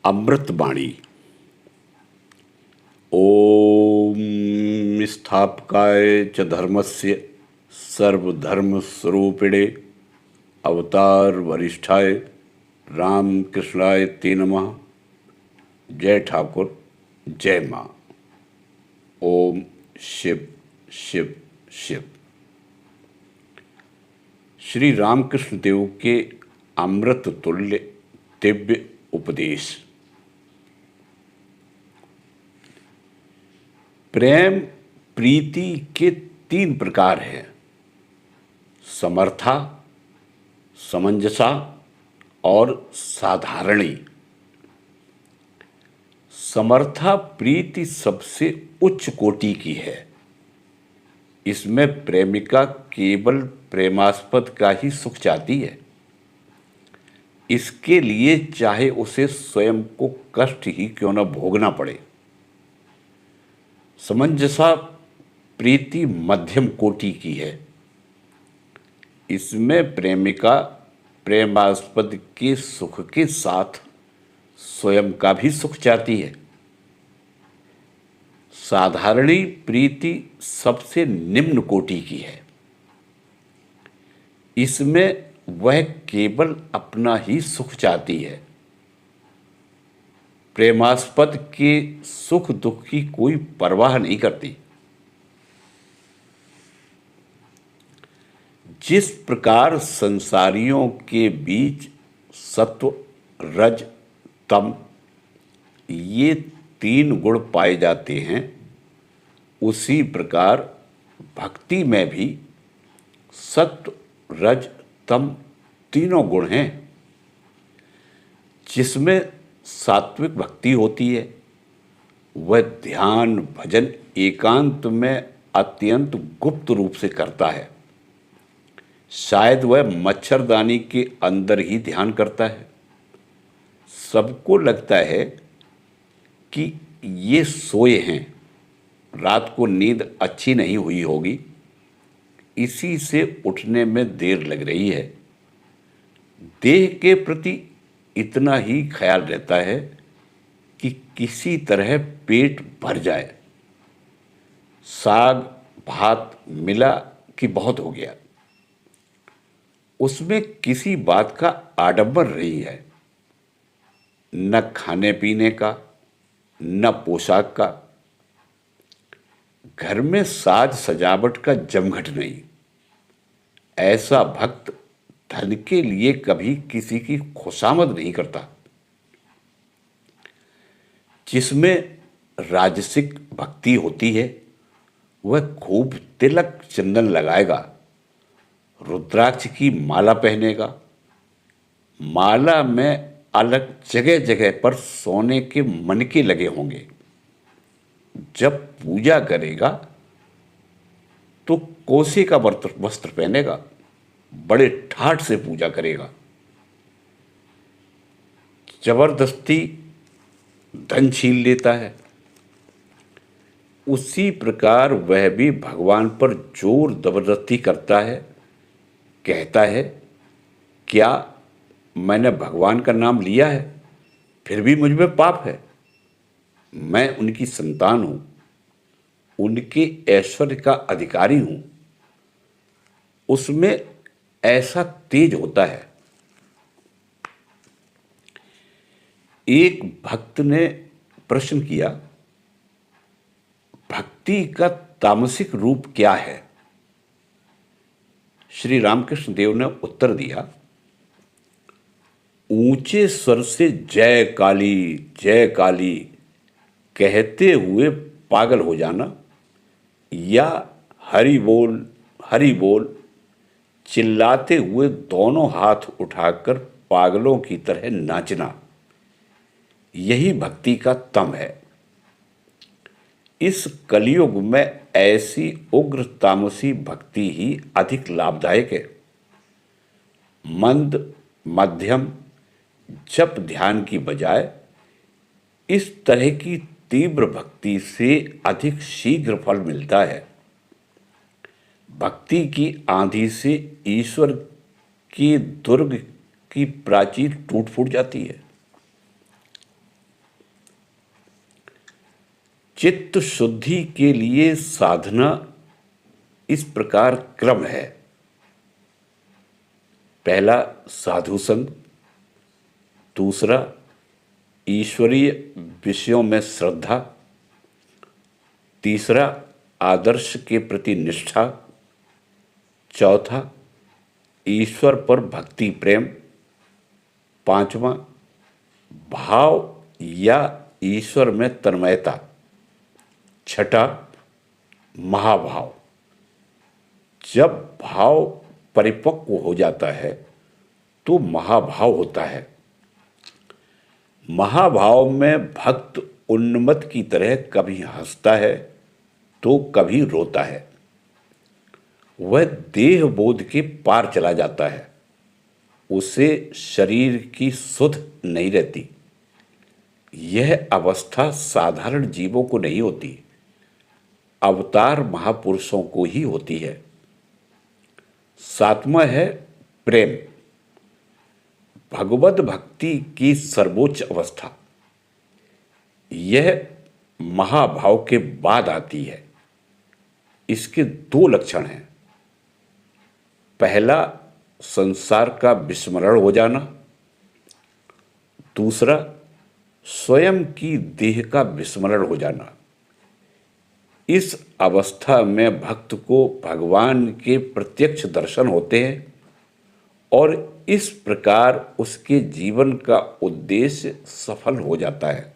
अमृतवाणी। ओम स्थापकाय च धर्मस्य सर्वधर्मस्वरूपिणे अवतार वरिष्ठाय रामकृष्णाय ते नमः। जय ठाकुर, जय माँ। ओम शिव शिव शिव। श्री रामकृष्ण देव के अमृत तुल्य दिव्य उपदेश। प्रेम प्रीति के 3 प्रकार हैं: समर्था, समंजसा और साधारणी। समर्था प्रीति सबसे उच्च कोटि की है। इसमें प्रेमिका केवल प्रेमास्पद का ही सुख चाहती है। इसके लिए चाहे उसे स्वयं को कष्ट ही क्यों न भोगना पड़े। समंजसा प्रीति मध्यम कोटि की है। इसमें प्रेमिका प्रेमास्पद के सुख के साथ स्वयं का भी सुख चाहती है। साधारणी प्रीति सबसे निम्न कोटि की है। इसमें वह केवल अपना ही सुख चाहती है। प्रेमास्पद के सुख दुख की कोई परवाह नहीं करती। जिस प्रकार संसारियों के बीच सत्व, रज, तम ये 3 गुण पाए जाते हैं, उसी प्रकार भक्ति में भी सत्व, रज, तम तीनों गुण हैं। जिसमें सात्विक भक्ति होती है वह ध्यान भजन एकांत में अत्यंत गुप्त रूप से करता है। शायद वह मच्छरदानी के अंदर ही ध्यान करता है। सबको लगता है कि ये सोए हैं, रात को नींद अच्छी नहीं हुई होगी, इसी से उठने में देर लग रही है। देह के प्रति इतना ही ख्याल रहता है कि किसी तरह पेट भर जाए। साग भात मिला कि बहुत हो गया। उसमें किसी बात का आडंबर नहीं है, न खाने पीने का, न पोशाक का। घर में साज सजावट का जमघट नहीं। ऐसा भक्त धन के लिए कभी किसी की खुशामद नहीं करता। जिसमें राजसिक भक्ति होती है वह खूब तिलक चंदन लगाएगा, रुद्राक्ष की माला पहनेगा। माला में अलग जगह जगह पर सोने के मनके लगे होंगे। जब पूजा करेगा तो कोसे का वस्त्र पहनेगा, बड़े ठाठ से पूजा करेगा। जबरदस्ती धन छीन लेता है। उसी प्रकार वह भी भगवान पर जोर जबरदस्ती करता है। कहता है, क्या मैंने भगवान का नाम लिया है फिर भी मुझ में पाप है? मैं उनकी संतान हूं, उनके ऐश्वर्य का अधिकारी हूं। उसमें ऐसा तेज होता है। एक भक्त ने प्रश्न किया, भक्ति का तामसिक रूप क्या है? श्री रामकृष्ण देव ने उत्तर दिया, ऊंचे स्वर से जय काली कहते हुए पागल हो जाना, या हरि बोल चिल्लाते हुए दोनों हाथ उठाकर पागलों की तरह नाचना, यही भक्ति का तम है। इस कलयुग में ऐसी उग्र तामसी भक्ति ही अधिक लाभदायक है। मंद मध्यम जप ध्यान की बजाय इस तरह की तीव्र भक्ति से अधिक शीघ्र फल मिलता है। भक्ति की आंधी से ईश्वर की दुर्ग की प्राचीर टूट फूट जाती है। चित्त शुद्धि के लिए साधना इस प्रकार क्रम है। पहला साधु संग, दूसरा ईश्वरीय विषयों में श्रद्धा, तीसरा आदर्श के प्रति निष्ठा, चौथा ईश्वर पर भक्ति प्रेम, पांचवा भाव या ईश्वर में तन्मयता, छठा महाभाव। जब भाव परिपक्व हो जाता है तो महाभाव होता है। महाभाव में भक्त उन्मत्त की तरह कभी हंसता है तो कभी रोता है। वह देह बोध के पार चला जाता है। उसे शरीर की सुध नहीं रहती। यह अवस्था साधारण जीवों को नहीं होती, अवतार महापुरुषों को ही होती है। सातवां है प्रेम, भगवत भक्ति की सर्वोच्च अवस्था। यह महाभाव के बाद आती है। इसके दो लक्षण हैं। पहला संसार का विस्मरण हो जाना, दूसरा स्वयं की देह का विस्मरण हो जाना। इस अवस्था में भक्त को भगवान के प्रत्यक्ष दर्शन होते हैं और इस प्रकार उसके जीवन का उद्देश्य सफल हो जाता है।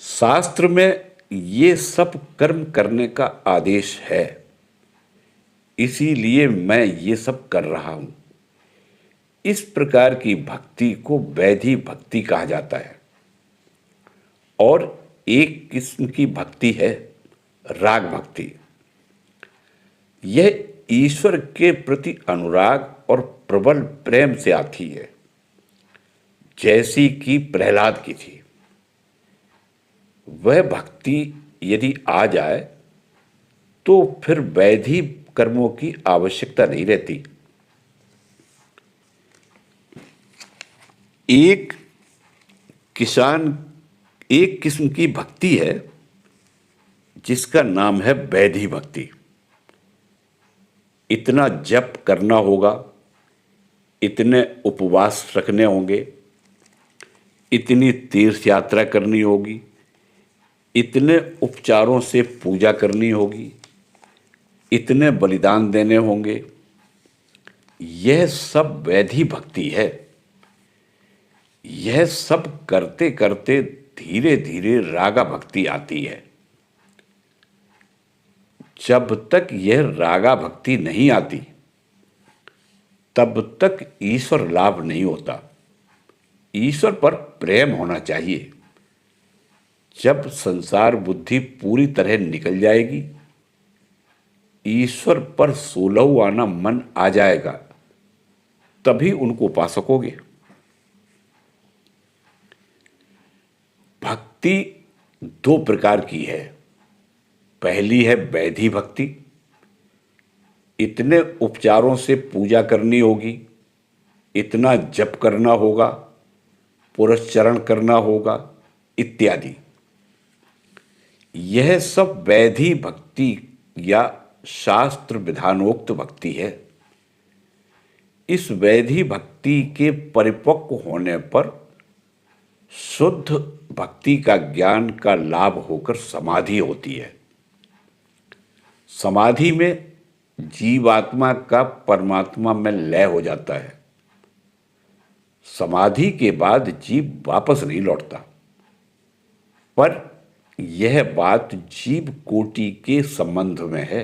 शास्त्र में ये सब कर्म करने का आदेश है, इसीलिए मैं ये सब कर रहा हूं। इस प्रकार की भक्ति को वैधि भक्ति कहा जाता है। और एक किस्म की भक्ति है राग भक्ति। यह ईश्वर के प्रति अनुराग और प्रबल प्रेम से आती है, जैसी कि प्रहलाद की थी। वह भक्ति यदि आ जाए तो फिर वैधि कर्मों की आवश्यकता नहीं रहती। एक किस्म की भक्ति है जिसका नाम है वैधि भक्ति। इतना जप करना होगा, इतने उपवास रखने होंगे, इतनी तीर्थ यात्रा करनी होगी, इतने उपचारों से पूजा करनी होगी, इतने बलिदान देने होंगे। यह सब वैधि भक्ति है। यह सब करते करते धीरे धीरे रागा भक्ति आती है। जब तक यह रागा भक्ति नहीं आती तब तक ईश्वर लाभ नहीं होता। ईश्वर पर प्रेम होना चाहिए। जब संसार बुद्धि पूरी तरह निकल जाएगी, ईश्वर पर सोलह आना मन आ जाएगा, तभी उनको पा सकोगे। भक्ति दो प्रकार की है। पहली है वैधि भक्ति। इतने उपचारों से पूजा करनी होगी, इतना जप करना होगा, पुरस्चरण करना होगा इत्यादि। यह सब वैधि भक्ति या शास्त्र विधानोक्त भक्ति है। इस वैधि भक्ति के परिपक्व होने पर शुद्ध भक्ति का ज्ञान का लाभ होकर समाधि होती है। समाधि में जीवात्मा का परमात्मा में लय हो जाता है। समाधि के बाद जीव वापस नहीं लौटता। पर यह बात जीव कोटि के संबंध में है।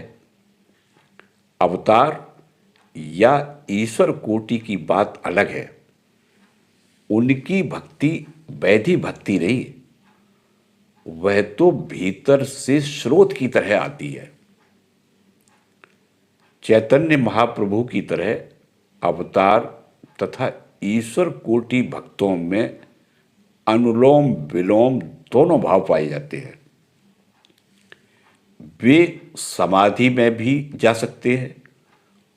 अवतार या ईश्वर कोटि की बात अलग है। उनकी भक्ति वैधि भक्ति नहीं, वह तो भीतर से स्रोत की तरह आती है। चैतन्य महाप्रभु की तरह अवतार तथा ईश्वर कोटि भक्तों में अनुलोम विलोम दोनों भाव पाए जाते हैं। वे समाधि में भी जा सकते हैं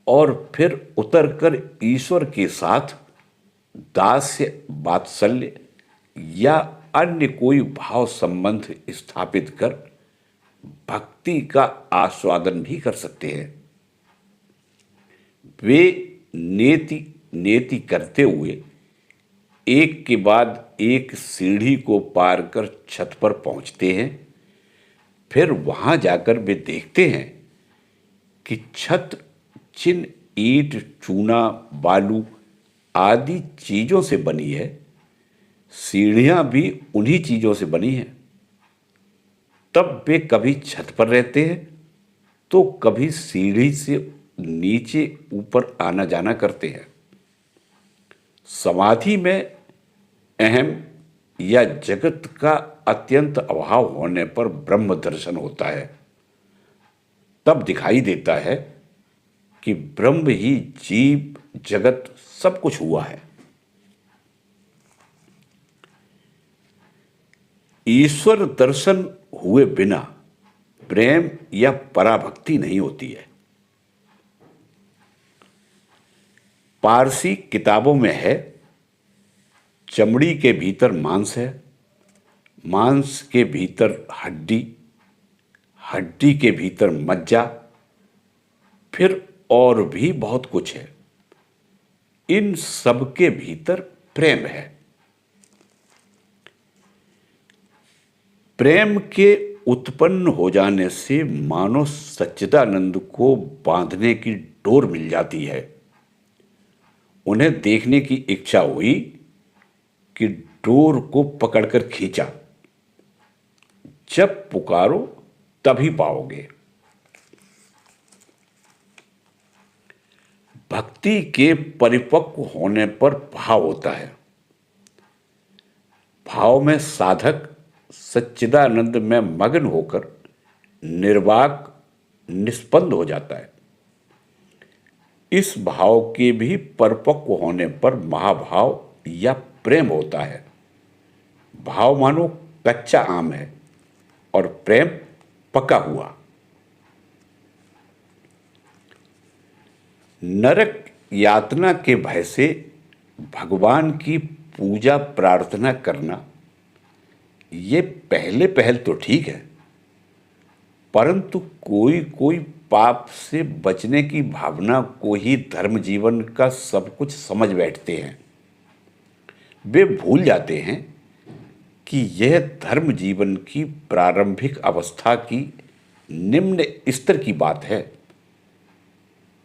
और फिर उतरकर ईश्वर के साथ दास्य वात्सल्य या अन्य कोई भाव संबंध स्थापित कर भक्ति का आस्वादन भी कर सकते हैं। वे नेति नेति करते हुए एक के बाद एक सीढ़ी को पार कर छत पर पहुंचते हैं। फिर वहां जाकर वे देखते हैं कि छत जिन ईंट, चूना, बालू आदि चीजों से बनी है, सीढ़ियां भी उन्हीं चीजों से बनी हैं। तब वे कभी छत पर रहते हैं तो कभी सीढ़ी से नीचे ऊपर आना जाना करते हैं। समाधि में अहम या जगत का अत्यंत अभाव होने पर ब्रह्म दर्शन होता है। तब दिखाई देता है कि ब्रह्म ही जीव, जगत सब कुछ हुआ है। ईश्वर दर्शन हुए बिना प्रेम या पराभक्ति नहीं होती है। पारसी किताबों में है, चमड़ी के भीतर मांस है, मांस के भीतर हड्डी, हड्डी के भीतर मज्जा, फिर और भी बहुत कुछ है। इन सब के भीतर प्रेम है। प्रेम के उत्पन्न हो जाने से मानो सच्चिदानंद को बांधने की डोर मिल जाती है। उन्हें देखने की इच्छा हुई कि डोर को पकड़कर खींचा। जब पुकारो तभी पाओगे। भक्ति के परिपक्व होने पर भाव होता है। भाव में साधक सच्चिदानंद में मग्न होकर निर्वाक, निष्पन्द हो जाता है। इस भाव के भी परिपक्व होने पर महाभाव या प्रेम होता है। भाव मानो कच्चा आम है और प्रेम पका हुआ। नरक यातना के भय से भगवान की पूजा प्रार्थना करना, ये पहले पहल तो ठीक है, परंतु कोई कोई पाप से बचने की भावना को ही धर्म जीवन का सब कुछ समझ बैठते हैं। वे भूल जाते हैं कि यह धर्म जीवन की प्रारंभिक अवस्था की निम्न स्तर की बात है।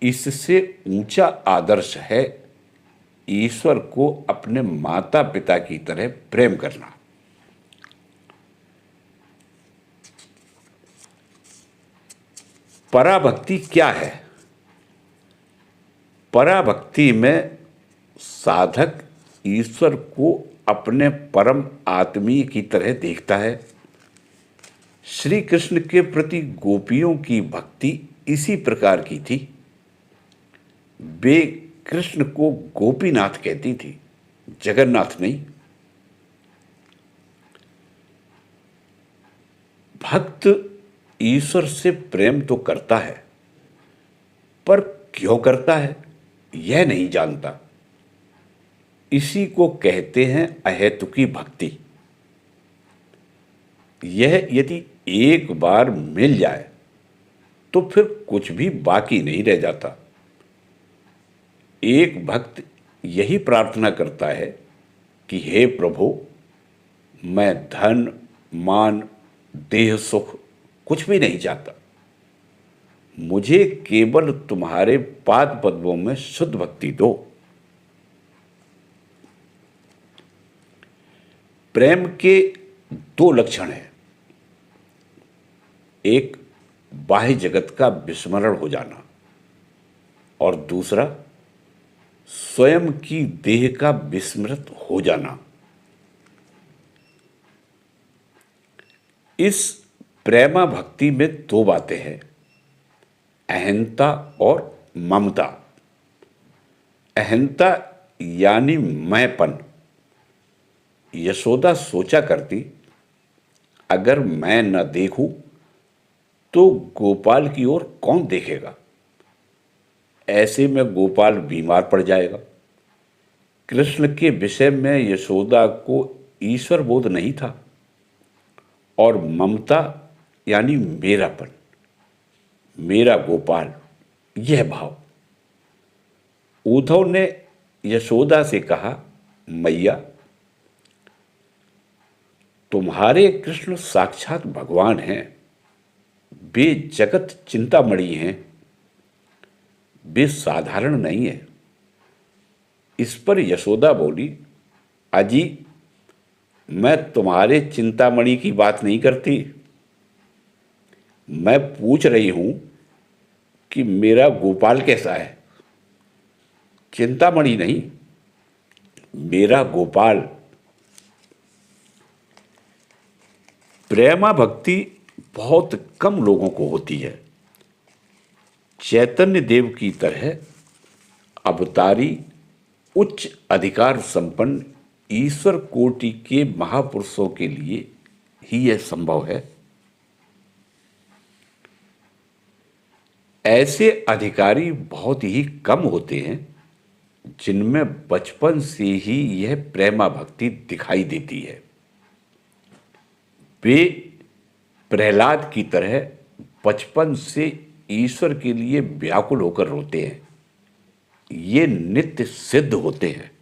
इससे ऊंचा आदर्श है ईश्वर को अपने माता पिता की तरह प्रेम करना। पराभक्ति क्या है? पराभक्ति में साधक ईश्वर को अपने परम आत्मीय की तरह देखता है। श्री कृष्ण के प्रति गोपियों की भक्ति इसी प्रकार की थी। वे कृष्ण को गोपीनाथ कहती थी, जगन्नाथ नहीं। भक्त ईश्वर से प्रेम तो करता है, पर क्यों करता है यह नहीं जानता। इसी को कहते हैं अहेतुकी भक्ति। यह यदि एक बार मिल जाए तो फिर कुछ भी बाकी नहीं रह जाता। एक भक्त यही प्रार्थना करता है कि हे प्रभु, मैं धन, मान, देह सुख कुछ भी नहीं चाहता। मुझे केवल तुम्हारे पाद पद्मों में शुद्ध भक्ति दो। प्रेम के दो लक्षण हैं। एक बाह्य जगत का विस्मरण हो जाना और दूसरा स्वयं की देह का विस्मृत हो जाना। इस प्रेमा भक्ति में दो बातें हैं, अहंता और ममता। अहंता यानी मैंपन। यशोदा सोचा करती, अगर मैं न देखूं तो गोपाल की ओर कौन देखेगा। ऐसे में गोपाल बीमार पड़ जाएगा। कृष्ण के विषय में यशोदा को ईश्वर बोध नहीं था और ममता यानी मेरापन, मेरा गोपाल, यह भाव। उद्धव ने यशोदा से कहा, मैया तुम्हारे कृष्ण साक्षात भगवान हैं, वे जगत चिंतामणि हैं, वे साधारण नहीं है। इस पर यशोदा बोली, अजी मैं तुम्हारे चिंतामणि की बात नहीं करती, मैं पूछ रही हूं कि मेरा गोपाल कैसा है। चिंतामणि नहीं, मेरा गोपाल। प्रेमा भक्ति बहुत कम लोगों को होती है। चैतन्य देव की तरह अवतारी उच्च अधिकार संपन्न ईश्वर कोटि के महापुरुषों के लिए ही यह संभव है। ऐसे अधिकारी बहुत ही कम होते हैं जिनमें बचपन से ही यह प्रेमा भक्ति दिखाई देती है। वे प्रहलाद की तरह बचपन से ईश्वर के लिए व्याकुल होकर रोते हैं। ये नित्य सिद्ध होते हैं।